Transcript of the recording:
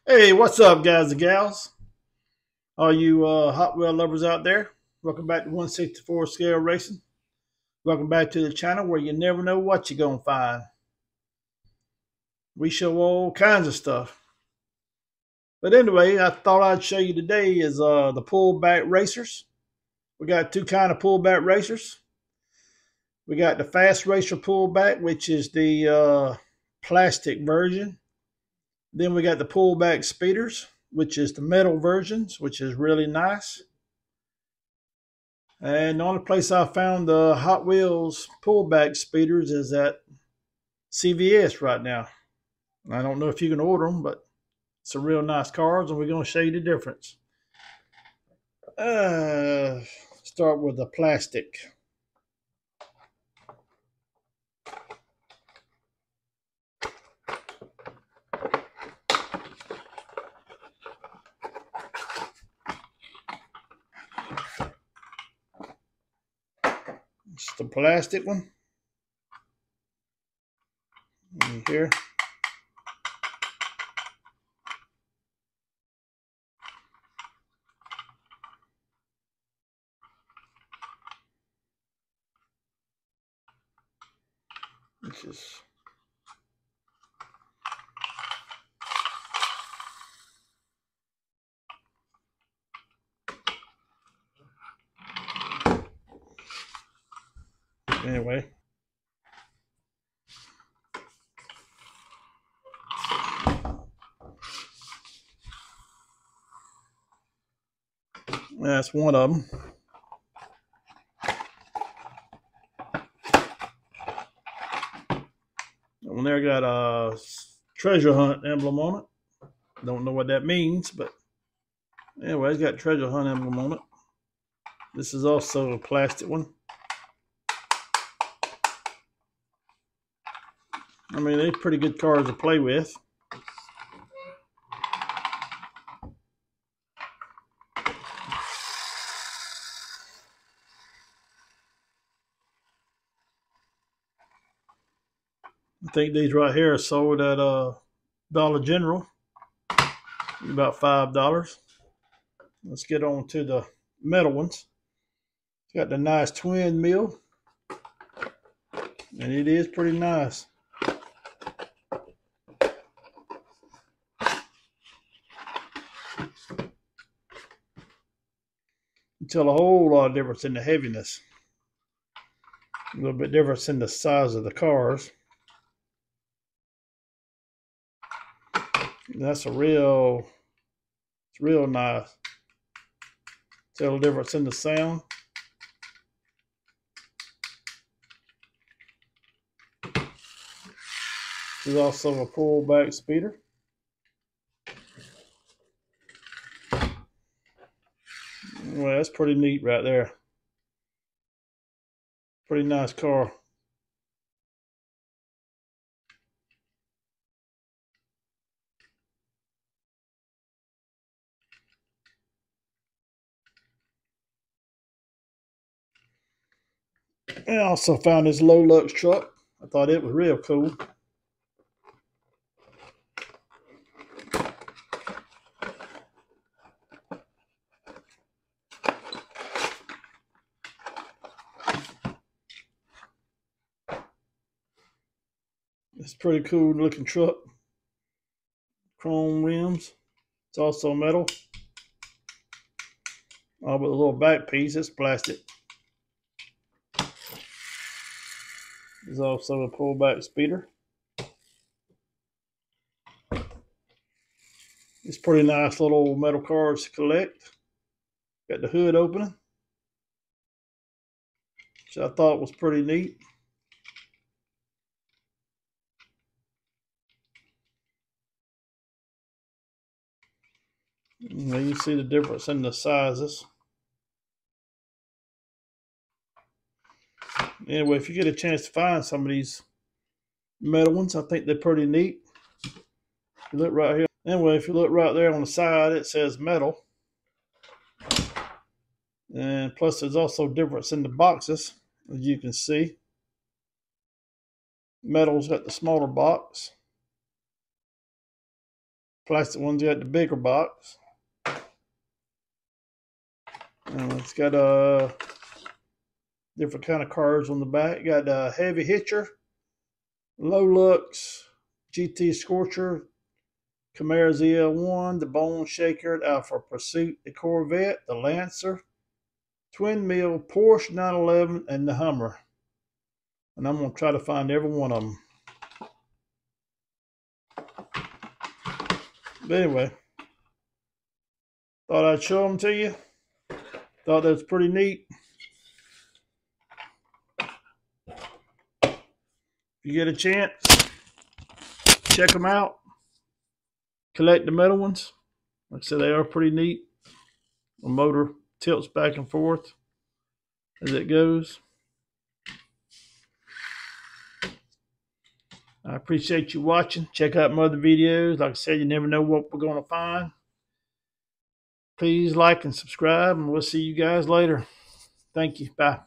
Hey, what's up, guys and gals? All you Hot Wheel lovers out there, welcome back to 164 Scale Racing. Welcome back to the channel where you never know what you're going to find. We show all kinds of stuff. But anyway, I thought I'd show you today is the pullback racers. We got two kind of pullback racers. We got the fast racer pullback, which is the plastic version. Then we got the pullback speeders, which is the metal versions, which is really nice. And the only place I found the Hot Wheels pullback speeders is at CVS right now. I don't know if you can order them, but it's some real nice cars, and we're going to show you the difference. Start with the plastic. It's the plastic one. In here. This is anyway. That's one of them. One there got a treasure hunt emblem on it. Don't know what that means, but anyway, it's got treasure hunt emblem on it. This is also a plastic one. I mean, they're pretty good cars to play with. I think these right here are sold at Dollar General, about $5. Let's get on to the metal ones. It's got the nice twin mill, and it is pretty nice. You tell a whole lot of difference in the heaviness. A little bit difference in the size of the cars. That's it's real nice. Tell the difference in the sound. This is also a pullback speeder. Well, that's pretty neat right there. Pretty nice car. And I also found this low lux truck. I thought it was real cool. It's a pretty cool looking truck. Chrome rims. It's also metal. But a little back piece, it's plastic. There's also a pullback speeder. It's pretty nice little metal cars to collect. Got the hood opening, which I thought was pretty neat. Now you see the difference in the sizes. Anyway, if you get a chance to find some of these metal ones, I think they're pretty neat. If you look right here. Anyway, if you look right there on the side, it says metal. And plus there's also difference in the boxes, as you can see. Metal's got the smaller box. Plastic one's got the bigger box. It's got different kind of cars on the back. Got a heavy hitcher, low lux, GT Scorcher, Camaro ZL1, the Bone Shaker, the Alpha Pursuit, the Corvette, the Lancer, Twin Mill, Porsche 911, and the Hummer. And I'm going to try to find every one of them. But anyway, thought I'd show them to you. Thought that was pretty neat. If you get a chance, check them out. Collect the metal ones. Like I said, they are pretty neat. The motor tilts back and forth as it goes. I appreciate you watching. Check out my other videos. Like I said, you never know what we're going to find. Please like and subscribe, and we'll see you guys later. Thank you. Bye.